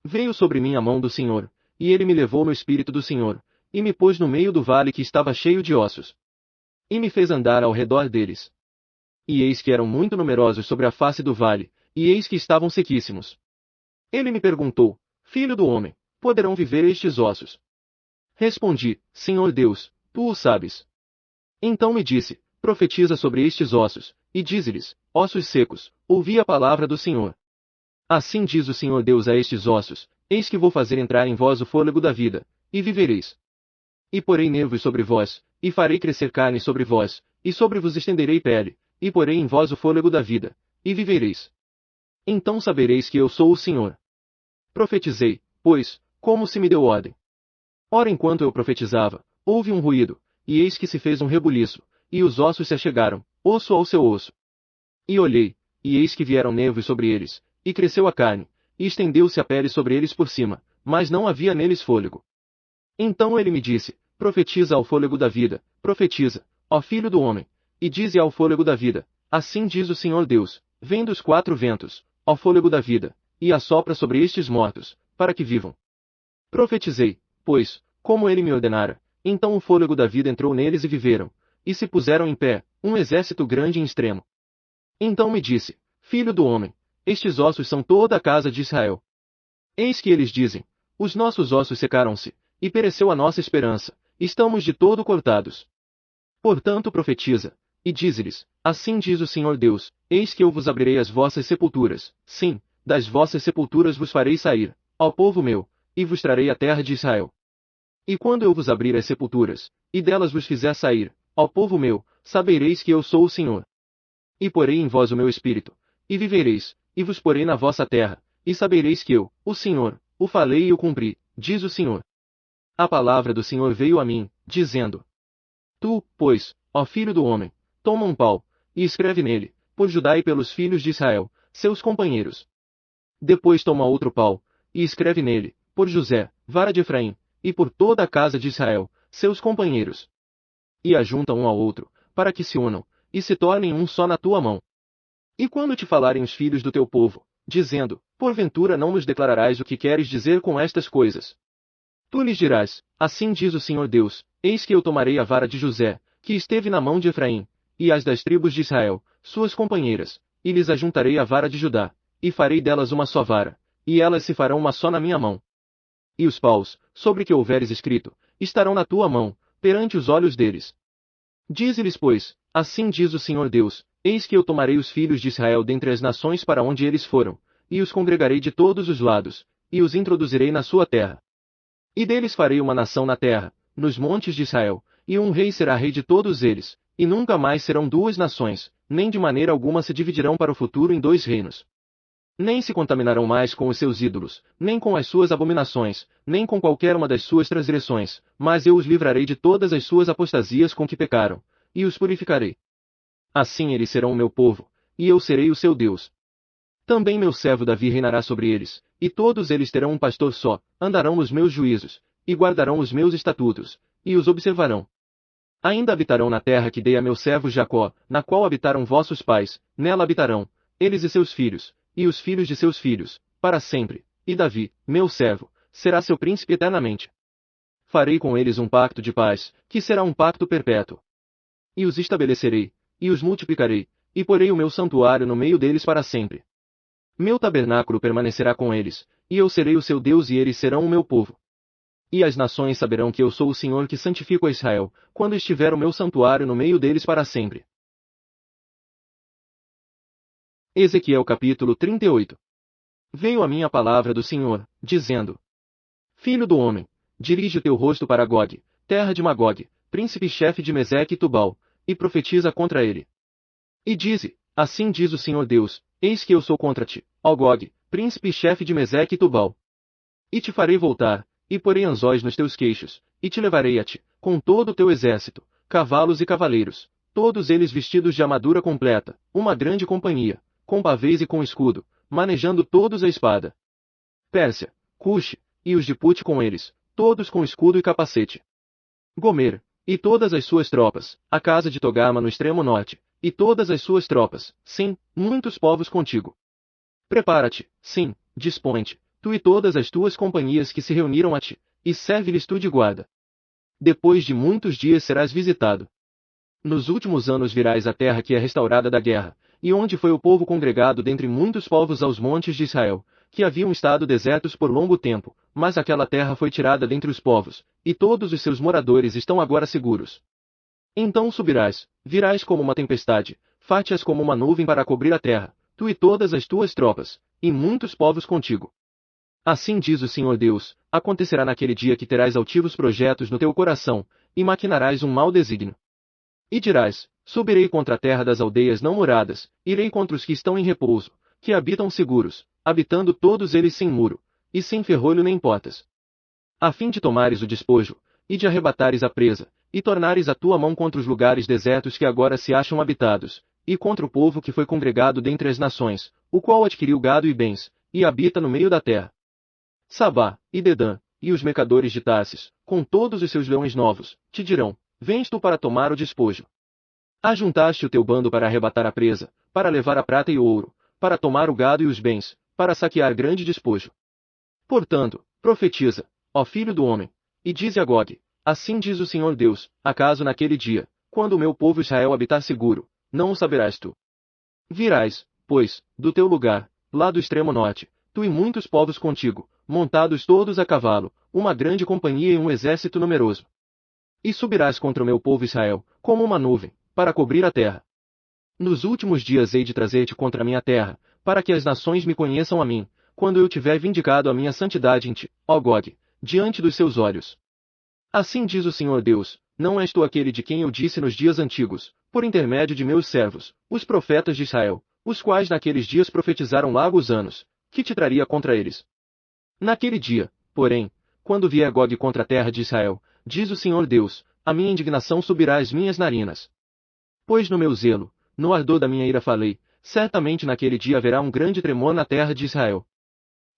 Veio sobre mim a mão do Senhor, e ele me levou no espírito do Senhor, e me pôs no meio do vale que estava cheio de ossos. E me fez andar ao redor deles. E eis que eram muito numerosos sobre a face do vale, e eis que estavam sequíssimos. Ele me perguntou: Filho do homem, poderão viver estes ossos? Respondi: Senhor Deus, tu o sabes. Então me disse: Profetiza sobre estes ossos, e dize-lhes: Ossos secos, ouvi a palavra do Senhor. Assim diz o Senhor Deus a estes ossos: Eis que vou fazer entrar em vós o fôlego da vida, e vivereis. E porei nervos sobre vós, e farei crescer carne sobre vós, e sobre vos estenderei pele, e porei em vós o fôlego da vida, e vivereis. Então sabereis que eu sou o Senhor. Profetizei, pois, como se me deu ordem. Ora, enquanto eu profetizava, houve um ruído, e eis que se fez um rebuliço, e os ossos se achegaram, osso ao seu osso. E olhei, e eis que vieram nervos sobre eles, e cresceu a carne, e estendeu-se a pele sobre eles por cima, mas não havia neles fôlego. Então ele me disse: Profetiza ao fôlego da vida, profetiza, ó filho do homem, e dize ao fôlego da vida: Assim diz o Senhor Deus: Vem dos quatro ventos, ó fôlego da vida, e assopra sobre estes mortos, para que vivam. Profetizei, pois, como ele me ordenara, então o fôlego da vida entrou neles e viveram, e se puseram em pé, um exército grande em extremo. Então me disse: Filho do homem, estes ossos são toda a casa de Israel. Eis que eles dizem: Os nossos ossos secaram-se, e pereceu a nossa esperança, estamos de todo cortados. Portanto profetiza, e dize-lhes: Assim diz o Senhor Deus: Eis que eu vos abrirei as vossas sepulturas, sim, das vossas sepulturas vos farei sair, ó povo meu, e vos trarei a terra de Israel. E quando eu vos abrir as sepulturas, e delas vos fizer sair, ó povo meu, sabereis que eu sou o Senhor. E porei em vós o meu espírito, e vivereis, e vos porei na vossa terra, e sabereis que eu, o Senhor, o falei e o cumpri, diz o Senhor. A palavra do Senhor veio a mim, dizendo: Tu, pois, ó filho do homem, toma um pau, e escreve nele, por Judá e pelos filhos de Israel, seus companheiros. Depois toma outro pau, e escreve nele, por José, vara de Efraim, e por toda a casa de Israel, seus companheiros. E ajunta um ao outro, para que se unam, e se tornem um só na tua mão. E quando te falarem os filhos do teu povo, dizendo: Porventura não nos declararás o que queres dizer com estas coisas? Tu lhes dirás: Assim diz o Senhor Deus: Eis que eu tomarei a vara de José, que esteve na mão de Efraim, e as das tribos de Israel, suas companheiras, e lhes ajuntarei a vara de Judá, e farei delas uma só vara, e elas se farão uma só na minha mão. E os paus, sobre que houveres escrito, estarão na tua mão, perante os olhos deles. Dize-lhes, pois: Assim diz o Senhor Deus: Eis que eu tomarei os filhos de Israel dentre as nações para onde eles foram, e os congregarei de todos os lados, e os introduzirei na sua terra. E deles farei uma nação na terra, nos montes de Israel, e um rei será rei de todos eles, e nunca mais serão duas nações, nem de maneira alguma se dividirão para o futuro em dois reinos. Nem se contaminarão mais com os seus ídolos, nem com as suas abominações, nem com qualquer uma das suas transgressões, mas eu os livrarei de todas as suas apostasias com que pecaram, e os purificarei. Assim eles serão o meu povo, e eu serei o seu Deus. Também meu servo Davi reinará sobre eles, e todos eles terão um pastor só, andarão nos meus juízos, e guardarão os meus estatutos, e os observarão. Ainda habitarão na terra que dei a meu servo Jacó, na qual habitaram vossos pais, nela habitarão, eles e seus filhos, e os filhos de seus filhos, para sempre, e Davi, meu servo, será seu príncipe eternamente. Farei com eles um pacto de paz, que será um pacto perpétuo. E os estabelecerei, e os multiplicarei, e porei o meu santuário no meio deles para sempre. Meu tabernáculo permanecerá com eles, e eu serei o seu Deus e eles serão o meu povo. E as nações saberão que eu sou o Senhor que santifico a Israel, quando estiver o meu santuário no meio deles para sempre. Ezequiel capítulo 38. Veio a mim a palavra do Senhor, dizendo: Filho do homem, dirige o teu rosto para Gog, terra de Magog, príncipe-chefe de Meseque e Tubal, e profetiza contra ele. E dize: Assim diz o Senhor Deus: Eis que eu sou contra ti, ó Gog, príncipe-chefe de Meseque e Tubal. E te farei voltar, e porei anzóis nos teus queixos, e te levarei a ti, com todo o teu exército, cavalos e cavaleiros, todos eles vestidos de armadura completa, uma grande companhia, com pavês e com escudo, manejando todos a espada. Pérsia, Cuxe, e os de Pute com eles, todos com escudo e capacete. Gomer, e todas as suas tropas, a casa de Togarma no extremo norte, e todas as suas tropas, sim, muitos povos contigo. Prepara-te, sim, dispõe-te, tu e todas as tuas companhias que se reuniram a ti, e serve-lhes tu de guarda. Depois de muitos dias serás visitado. Nos últimos anos virás à terra que é restaurada da guerra, e onde foi o povo congregado dentre muitos povos aos montes de Israel, que haviam estado desertos por longo tempo, mas aquela terra foi tirada dentre os povos, e todos os seus moradores estão agora seguros. Então subirás, virás como uma tempestade, fátias como uma nuvem para cobrir a terra, tu e todas as tuas tropas, e muitos povos contigo. Assim diz o Senhor Deus, acontecerá naquele dia que terás altivos projetos no teu coração, e maquinarás um mau desígnio. E dirás, subirei contra a terra das aldeias não moradas, irei contra os que estão em repouso, que habitam seguros, habitando todos eles sem muro, e sem ferrolho nem portas. A fim de tomares o despojo, e de arrebatares a presa, e tornares a tua mão contra os lugares desertos que agora se acham habitados, e contra o povo que foi congregado dentre as nações, o qual adquiriu gado e bens, e habita no meio da terra. Sabá, e Dedã, e os mercadores de Tarsis, com todos os seus leões novos, te dirão, vens tu para tomar o despojo. Ajuntaste o teu bando para arrebatar a presa, para levar a prata e o ouro, para tomar o gado e os bens, para saquear grande despojo. Portanto, profetiza, ó filho do homem, e dize a Gog, assim diz o Senhor Deus, acaso naquele dia, quando o meu povo Israel habitar seguro, não o saberás tu. Virás, pois, do teu lugar, lá do extremo norte, tu e muitos povos contigo, montados todos a cavalo, uma grande companhia e um exército numeroso. E subirás contra o meu povo Israel, como uma nuvem, para cobrir a terra. Nos últimos dias hei de trazer-te contra a minha terra, para que as nações me conheçam a mim, quando eu tiver vindicado a minha santidade em ti, ó Gog, diante dos seus olhos. Assim diz o Senhor Deus, não és tu aquele de quem eu disse nos dias antigos, por intermédio de meus servos, os profetas de Israel, os quais naqueles dias profetizaram largos anos, que te traria contra eles. Naquele dia, porém, quando vier Gog contra a terra de Israel, diz o Senhor Deus, a minha indignação subirá às minhas narinas. Pois no meu zelo, no ardor da minha ira falei, certamente naquele dia haverá um grande tremor na terra de Israel.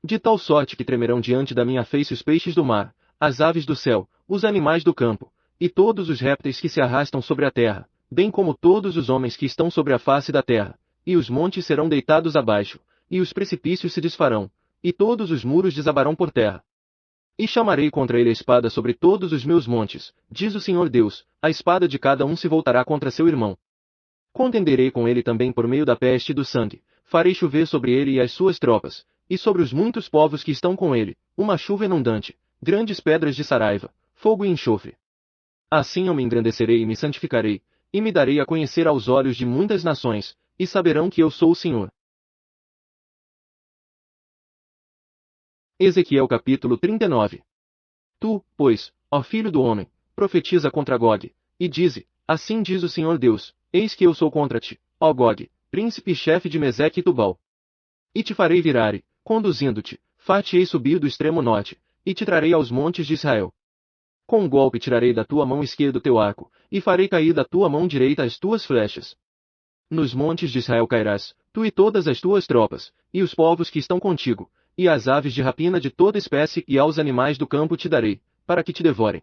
De tal sorte que tremerão diante da minha face os peixes do mar, as aves do céu, os animais do campo, e todos os répteis que se arrastam sobre a terra, bem como todos os homens que estão sobre a face da terra, e os montes serão deitados abaixo, e os precipícios se desfarão, e todos os muros desabarão por terra. E chamarei contra ele a espada sobre todos os meus montes, diz o Senhor Deus, a espada de cada um se voltará contra seu irmão. Contenderei com ele também por meio da peste e do sangue, farei chover sobre ele e as suas tropas, e sobre os muitos povos que estão com ele, uma chuva inundante, grandes pedras de saraiva, fogo e enxofre. Assim eu me engrandecerei e me santificarei, e me darei a conhecer aos olhos de muitas nações, e saberão que eu sou o Senhor. Ezequiel capítulo 39. Tu, pois, ó filho do homem, profetiza contra Gog, e dize, assim diz o Senhor Deus, eis que eu sou contra ti, ó Gog, príncipe e chefe de Meseque e Tubal. E te farei virar e, conduzindo-te, far-te-ei subir do extremo norte, e te trarei aos montes de Israel. Com um golpe tirarei da tua mão esquerda o teu arco, e farei cair da tua mão direita as tuas flechas. Nos montes de Israel cairás, tu e todas as tuas tropas, e os povos que estão contigo, e as aves de rapina de toda espécie e aos animais do campo te darei, para que te devorem.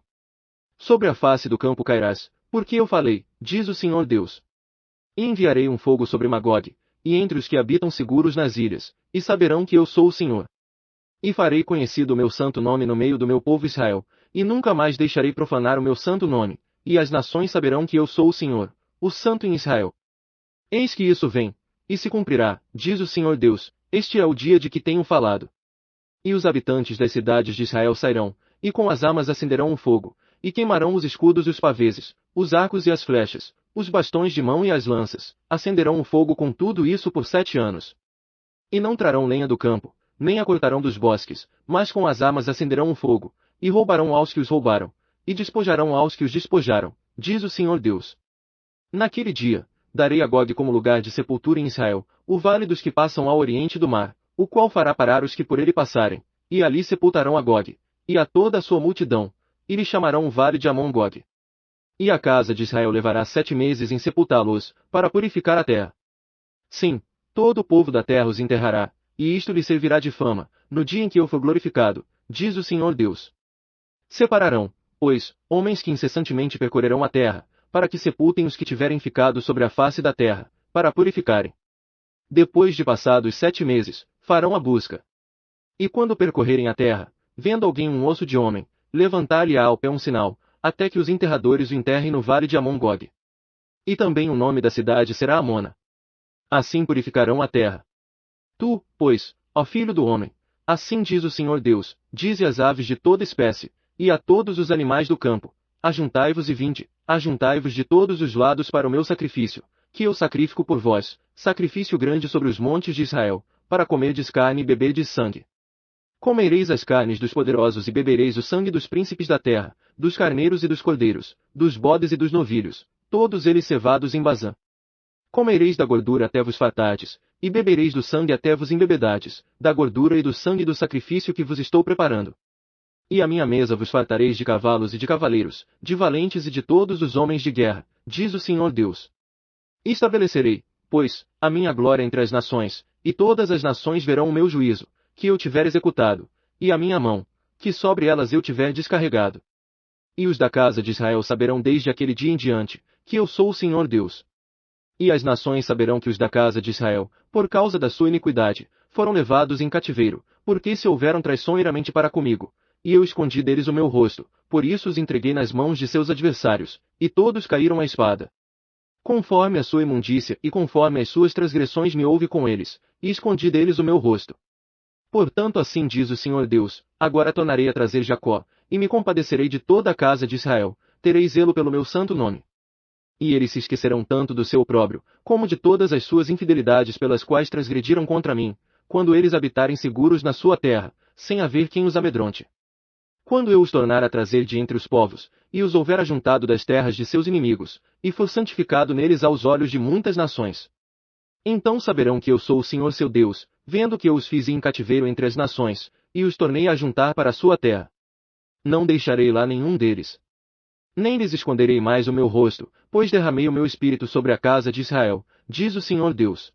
Sobre a face do campo cairás, porque eu falei, diz o Senhor Deus. E enviarei um fogo sobre Magog, e entre os que habitam seguros nas ilhas, e saberão que eu sou o Senhor. E farei conhecido o meu santo nome no meio do meu povo Israel, e nunca mais deixarei profanar o meu santo nome, e as nações saberão que eu sou o Senhor, o Santo em Israel. Eis que isso vem, e se cumprirá, diz o Senhor Deus, este é o dia de que tenho falado. E os habitantes das cidades de Israel sairão, e com as armas acenderão um fogo, e queimarão os escudos e os paveses, os arcos e as flechas, os bastões de mão e as lanças, acenderão um fogo com tudo isso por 7 anos. E não trarão lenha do campo, nem a cortarão dos bosques, mas com as armas acenderão um fogo, e roubarão aos que os roubaram, e despojarão aos que os despojaram, diz o Senhor Deus. Naquele dia, darei a Gog como lugar de sepultura em Israel, o vale dos que passam ao oriente do mar, o qual fará parar os que por ele passarem, e ali sepultarão a Gog, e a toda a sua multidão, e lhe chamarão o vale de Amon-Gog. E a casa de Israel levará 7 meses em sepultá-los, para purificar a terra. Sim, todo o povo da terra os enterrará, e isto lhe servirá de fama, no dia em que eu for glorificado, diz o Senhor Deus. Separarão, pois, homens que incessantemente percorrerão a terra, para que sepultem os que tiverem ficado sobre a face da terra, para purificarem. Depois de passados 7 meses, farão a busca. E quando percorrerem a terra, vendo alguém um osso de homem, levantar-lhe-á ao pé um sinal, até que os enterradores o enterrem no vale de Amon-Gog. E também o nome da cidade será Amona. Assim purificarão a terra. Tu, pois, ó filho do homem, assim diz o Senhor Deus, dize às aves de toda espécie, e a todos os animais do campo, ajuntai-vos e vinde, ajuntai-vos de todos os lados para o meu sacrifício, que eu sacrifico por vós, sacrifício grande sobre os montes de Israel, para comerdes carne e beberdes sangue. Comereis as carnes dos poderosos e bebereis o sangue dos príncipes da terra, dos carneiros e dos cordeiros, dos bodes e dos novilhos, todos eles cevados em Bazã. Comereis da gordura até vos fartardes, e bebereis do sangue até vos embebedades, da gordura e do sangue do sacrifício que vos estou preparando. E à minha mesa vos fartareis de cavalos e de cavaleiros, de valentes e de todos os homens de guerra, diz o Senhor Deus. Estabelecerei, pois, a minha glória entre as nações, e todas as nações verão o meu juízo, que eu tiver executado, e a minha mão, que sobre elas eu tiver descarregado. E os da casa de Israel saberão desde aquele dia em diante, que eu sou o Senhor Deus. E as nações saberão que os da casa de Israel, por causa da sua iniquidade, foram levados em cativeiro, porque se houveram traiçoeiramente para comigo, e eu escondi deles o meu rosto, por isso os entreguei nas mãos de seus adversários, e todos caíram à espada. Conforme a sua imundícia e conforme as suas transgressões me houve com eles, e escondi deles o meu rosto. Portanto assim diz o Senhor Deus, agora tornarei a trazer Jacó, e me compadecerei de toda a casa de Israel, terei zelo pelo meu santo nome. E eles se esquecerão tanto do seu opróbrio, como de todas as suas infidelidades pelas quais transgrediram contra mim, quando eles habitarem seguros na sua terra, sem haver quem os amedronte. Quando eu os tornar a trazer de entre os povos, e os houver ajuntado das terras de seus inimigos, e for santificado neles aos olhos de muitas nações. Então saberão que eu sou o Senhor seu Deus, vendo que eu os fiz em cativeiro entre as nações, e os tornei a juntar para a sua terra. Não deixarei lá nenhum deles. Nem lhes esconderei mais o meu rosto, pois derramei o meu espírito sobre a casa de Israel, diz o Senhor Deus.